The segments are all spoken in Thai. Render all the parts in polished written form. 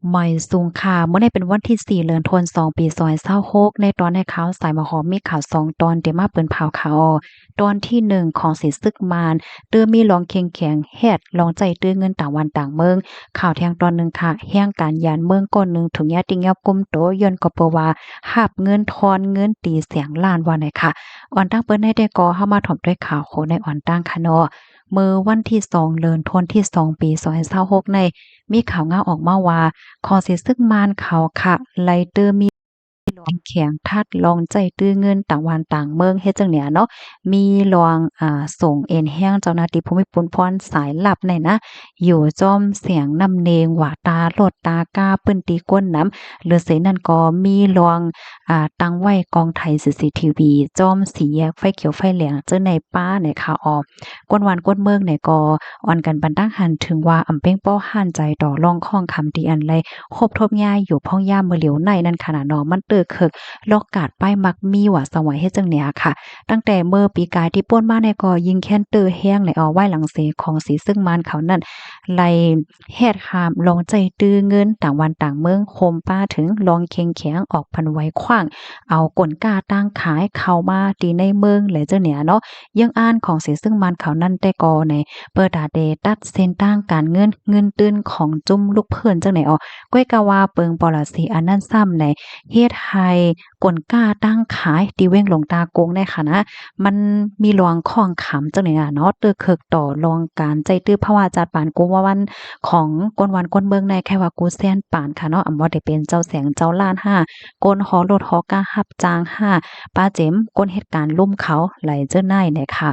ใหม่สูงค่ะเมื่อในเป็นวันที่4เดือนธันวาคมปี2026ในตอนในข่าวสายมหอมมีข่าว2ตอนที่มาเปิ้นเผาข่าวตอนที่1ของสีซึกมารเตื้อมีลองเข็งแข็งแฮดลองใจตื้อเงินต่างวันต่างเมืองข่าวแทงตอนหนึ่งค่ะแห่งการยานเมืองก้อนหนึ่งถุงยาติงยากุมโตย้อนก็เปว่าหาบเงินทอนเงินตีเสียงล้านว่าไหนค่ะอ่อนตั้งเปิ้นให้ได้ก่อเข้ามาถมด้วยข่าวโคในอ่อนตั้งค่ะเนาะเมื่อวันที่2เดือนธันวาคมที่2ปี2026ในมีข่าวงาออกมาว่า ขอสิซึ่งมานเขาค่ะไลเตอร์มีลองแข็งทัดลองใจตื้อเงินต่างวันต่างเมืองเฮ็ดจังเนี่ยเนาะมีลองส่งเอ็นแห้งเจ้าหน้าที่ภูมิพลพรสายลับเนี่ยนะอยู่จ้อมเสียงนำเนงว่าตาโลดตากาปื้นตีก้นน้ำหรือเสนั่นก็มีลองตั้งไว้กองไทย CCTV จ้อมสีแยกไฟเขียวไฟเหลืองเจ้าในป้าเนี่ยค่ะออกกวนวานกวนเมืองเนี่ยก็อ่อนกันบันตั้งหันถึงว่าอำเป้งเป้าหันใจต่อรองข้องคำที่อันไรคบทบง่ายอยู่พ่องย่ามมือเหลียวในนั่นขนาดเนาะมันเตึกคึกลอกกาดป้ายมักมีว่าสวัยเฮ็ดจังเนี่ยค่ะตั้งแต่เมื่อปีกายที่ป่นมาเนี่ยก็ยิงแค้นเตอแห้งเลยเอาไว้หลังเสของสีซึ่งมานเขานั่นไล่เฮ็ดหามลองใจตื้อเงินต่างวันต่างเมืองโคมป้าถึงลองเค็งแข็งออกพันไว้ขว้างเอากลกาตั้งขายเข้ามาตีในเมืองเลยเจ้าเนี่ยเนาะยังอ่านของสีซึ่งมันเขานั่นแต่ก็ในเปิดดาเดตัดเส้นทางการเงินตื้นของจุ่มลูกเพิ่นจังไหนอ๋อก้อยกะว่าเปิงปอลาสีอันนั้นซ้ำในเฮ็ดให้กลกล้าตั้งขายตีเว้งหลวงตากงในค่ะนะมันมีรองข้องขำจังไหนน่ะเนาะเตื้อเคิกต่อรองการใจตื้อภาวะจัดปานกูว่าวันของกวนวันกวนเมืองในแค่ว่ากูแซนปานค่ะเนาะอำบ่ได้เป็นเจ้าแสงเจ้าล้านห้ากนหอรถหอการับจ้างป้าเจ็มก้นเหตุการณ์ลุ่มเขาไหลเจ้าหน้ายเนี่ยค่ะ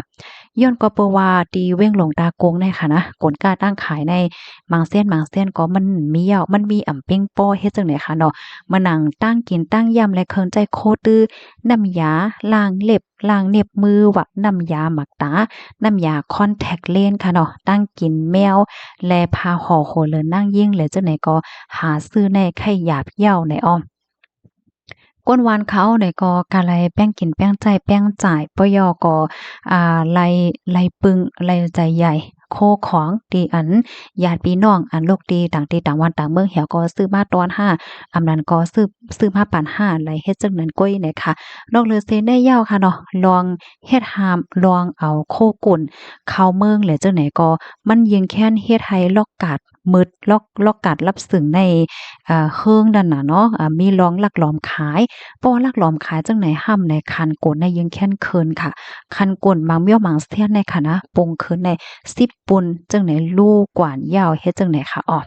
ย้อนก็เปว่าตีเว้งหลงตากงในค่ะนะกลกล้าตั้งขายในบางเส้นก็มันมีเหย้ามันมีอ่ำเป้งป้อเฮ็ดจังได๋ค่ะเนาะมานั่งตั้งกินตั้งยำและเคิงใจโคตื้อน้ำยาล้างเล็บล้างเน็บมือวะน้ำยาหมักตาน้ำยาคอนแทกเลนส์ค่ะเนาะตั้งกินแมวและพาห่อโหเลินนั่งยิ่งเลยจังไหนก็หาซื้อในไข่หยาบเหย้าในอ้อม ก้นวานเขาเนี่ยก็กะไลแป้งกินแป้งใจแป้งจ่ายปยอก็ไลปึงไลใจใหญ่โคของตีอันญาติพี่น้องอันโลกดีต่างที่ต่างวันต่างเมืองเหี่ยวก็ซื้อมาตอน5อำนั้นก็ซื้อมาปาน5ไลเฮ็ดจังนั้นก้อยเนี่ยค่ะนอกเหลือเซนได้ยาวค่ะเนาะลองเฮ็ดหามลองเอาโคกุ่นเข้าเมืองแล้วจังไหนก็มันยิงแค้นเฮ็ดให้ลอกกาดมืดลอกกาดรับสึงในเฮิงนั่นน่ะเนาะมีลองลักหลอมขาย ป้อลักหลอมขายจังไหนห้ำในคันกนในยังแค้นเคินค่ะคันกนบางเมี่ยวบางเสี้ยนในค่ะนะปงเคินใน10ปุนจังไหนลูกกว่านยาวเฮ็ดจังไหนค่ะอ้อ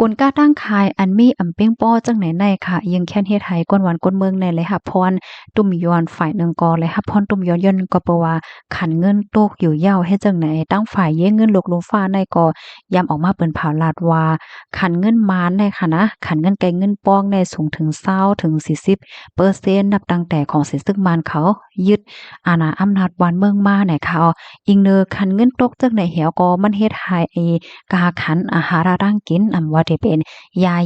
กลกล้าตั้งขายอันมีอำเป้งป้อจังไหนในค่ะยังแค้นเฮ็ดให้ก้นหวานก้นเมืองในเลยค่ะพรตุ่มยอนฝ่ายหนึ่งก็เลยค่ะพรตุ่มย้อนย่นก็เปว่าขันเงินตกอยู่ยาวเฮ็ดจังไหนตั้งฝ่ายเย้เงินหลกลงฟ้าในก็ย้ำออกมาเปิ้นเผาลาดว่าขันเงินมานในค่ะนะขันเงินไกเงินป้องในสูงถึง20ถึง40%นับตั้งแต่ของสิซึ่งมานเขายึดอาณาอำนาจบ้านเมืองมาเนี่ยค่ะอิงเนอขันเงินตกจังไหนเหี่ยวก็มันเฮ็ดให้กาขันอาหารร่างกินว่าที่เป็นยา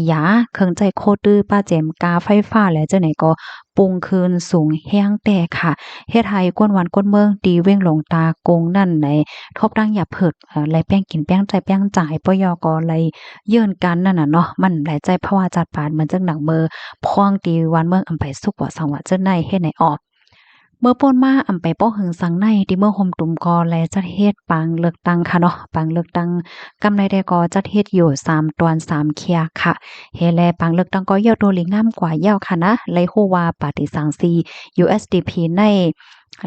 เครื่องใจโคตื้อป้าแจมกาไฟฟ้าและจังไหนก็ปรุงคืนสูงแฮงแต่ค่ะเฮ็ดให้กวนวันกวนเมืองตีเว้งหลงตากงนั่นในทบดังอย่าเพิกไหลแป้งกินแป้งใจแป้งจ่ายปยก็ไหลเยื่นกันนั่นน่ะเนาะมันหลายใจเพราะว่าจัดปานเหมือนจังหนังเมอพ่องตีวันเมืองอำไปสุกว่าสังว่าเจ้าในเฮ็ดไหนออก เมื่อป่นมาอำไปป้อหึงสังในที่เมื่อห่มตุ่มกอและจัดเฮ็ดปางเลือกตั้งค่ะเนาะปางเลือกตั้งกำในได้ก็จัดเฮ็ดอยู่3ตอน3เคียค่ะเฮแลปางเลือกตั้งก็ยาวโดลิงามกว่ายาวค่ะนะไลฮู้ว่าปาฏิสังสี USDP ใน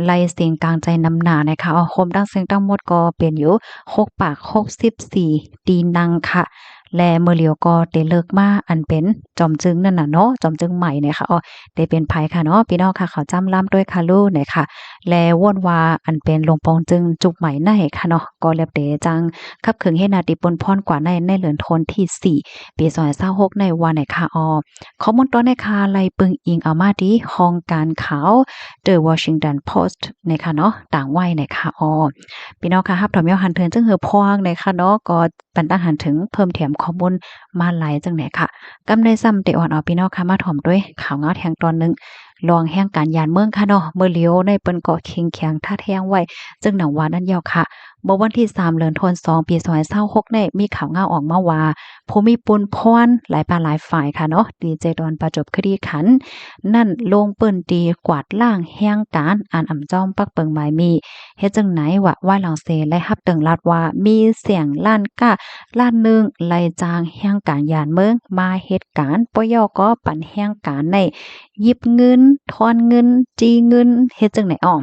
ไล่เสียงกลางใจนำหน้านะคะโคมดังเสียงทั้งหมดก็เป็นอยู่6ปาก64ตีนังค่ะและเมื่อเหลียวก็ได้เลิกมาอันเป็นจอมจึงนั่นน่ะเนาะจอมจึงใหม่เนี่ยค่ะได้เป็นไผค่ะเนาะพี่น้องค่ะเขาจำล่ำด้วยค่ะลูกเนี่ยค่ะและว่นว่าอันเป็นหลวงปองจึงจุกใหม่ในค่ะเนาะก็เรียบเดจังคับขึงเฮ็ดนาติปนพรกว่าในเหลือนทนที่4ปี2026ในวันไหนค่ะข้อมูลตอนในค่ะไล่ปึงอิงเอามาดีห้องการข่าว The Washington Post นะคะเนาะต่างไว้นะคะพี่น้องค่ะรับถอมยอหันเทินจึงเหือพวงนะคะเนาะก็ปันตั้งหันถึงเพิ่มแถมข้อมูลมาหลายจังไหนค่ะกำได้ซ้ำเตอ่อนเอาพี่น้องค่ะมาถ่อมด้วยข่าวเงาแทงตอนหนึ่งลองแห่งการยานเมืองค่ะเนาะเมื่อเลียวในเปิ้นเกาะเคียงแข็งท่าแท้งไว้จึงหนังว่านั้นยาวค่ะ เมื่อวันที่3เดือนธันวาคมปี2026เนี่ยมีข่าวง่าวออกมาว่าผู้มีปุนพรหลายปานหลายฝ่ายค่ะเนาะดีเจดอนประจบคดีขันนั่นลงเปิ้นตีกวาดล้างแห่งการอ่านอำจ้อมปักเปิงหมายมีเฮ็ดจังไหนว่าว่าหลังเซและฮับตึงลาดว่ามีเสียงล้านก้าล้านหนึงไล่จางแห่งการยานเมืองมาเหตุการณ์ปยก็ปันแห่งการในหยิบเงินทอนเงินจีเงินเฮ็ดจังไหนอ้อ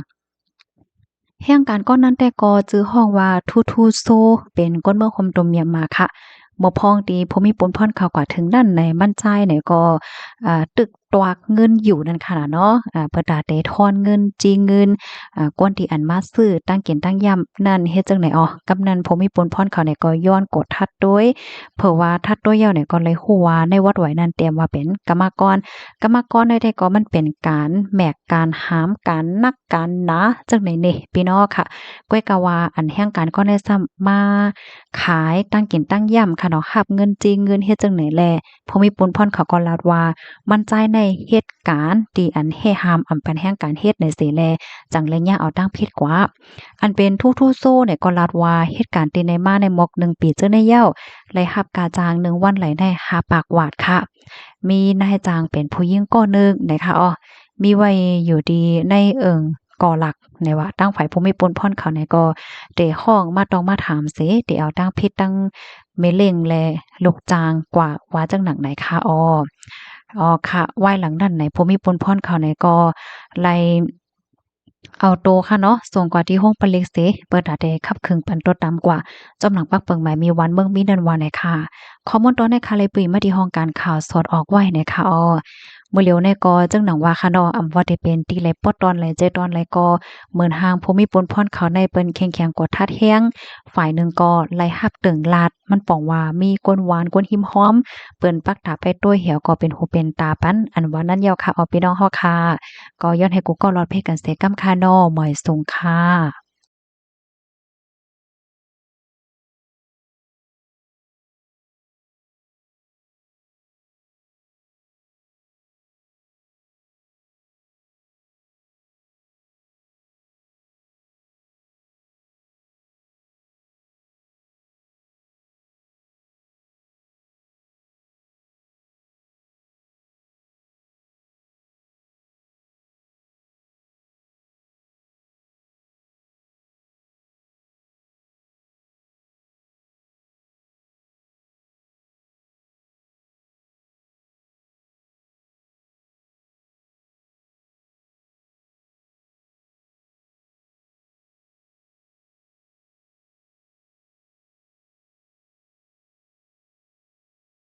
แห่งการก้อนนั้นแต่ก็จื้อห้องว่าทูทูโซเป็นก้นเมืองคมตมเมียนมาค่ะบ่พองดีผู้มีปนพ่อนข่าวกว่าถึงนั่นในมั่นใจเนี่ยก็ตึกตวักเงินอยู่นั่นค่ะเนาะเปิดตาเตทอนเงินจีเงินกวนที่อันมาซื้อตั้งกินตั้งย่ำนั่นเฮ็ดจังไหนอ๋อกำนันผู้มีปนพ่อนเขาเนี่ยก็ย้อนกดทัดด้วยเผื่อว่าทัดด้วยยาวเนี่ยก็เลยฮู้ว่าในวัดไหวนั้นเตรียมว่าเป็นกรรมกรในแต่ก็มันเป็นการแหมกการหามการนักการหนาจังไหนนี่พี่น้องค่ะก้อยกะว่าอันแห่งการก็ได้ซ้ำมาขายตั้งกินตั้งย่ำค่ะเนาะหับเงินจริงเงินเฮ็ดจังไหนแลพอมีปุนพ่อนเขาก็ลาดว่ามั่นใจในเหตุการณ์ที่อันเฮหามอำเป็นแห่งการเฮ็ดในเสแลจังเลยเนี่ยเอาตั้งผิดกว่าอันเป็นทู่ๆโซ่เนี่ยก็ลาดว่าเหตุการณ์ที่ในมาในหมอก1ปีเจอในเย้าไหลหับกาจาง1วันไหลในหาปากหวาดค่ะ มีนายจ้างเป็นผู้หญิงก้อหนึ่งนะคะอ๋อมีไว้อยู่ดีในก่อหลักในว่าตั้งฝ่ายผู้มีปนพ่อนเขาในก็เดห้องมาต้องมาถามเสเดี๋ยวเอาตั้งพิษตั้งเมเล็งแลลูกจางกว่าว่าจังหนังไหนคะอ๋อค่ะไหว้หลังนั่นไหนผู้มีปนพ่อนเขาในก็ไล่เอาโตค่ะเนาะส่งกว่าที่ห้องปะเล็กเสเปิดหาได้ขับครึงปันตัวต่ำกว่าจอมหลังปักเปิงหมายมีวันเมืองมีนันวาไหนค่ะข้อมูลตอนในค่ะเลยปุยมาที่ห้องการข่าวสดออกไว้ในค่ะมื้อเหลียวในก็จังหนังว่าค่ะเนาะว่าได้เป็นตีไหลปอดตอนไหลใจตอนไหลก็เหมือนห่างผู้มีปนพรเขาในเปิ้นแข็งๆกดทัดแฮงฝ่ายหนึ่งก็ไล่ฮับตึงลาดมันป้องว่ามีกวนหวานกวนหิมหอมเปิ้นปักตาไปต้วยเหี่ยวก็เป็นหูเป็นตาปันอันว่านั้นยาวค่ะพี่น้องเฮาค่ะก็ย้อนให้กูก็รอดเพกันเสกำค่ะเนาะหมอยสูงค่ะ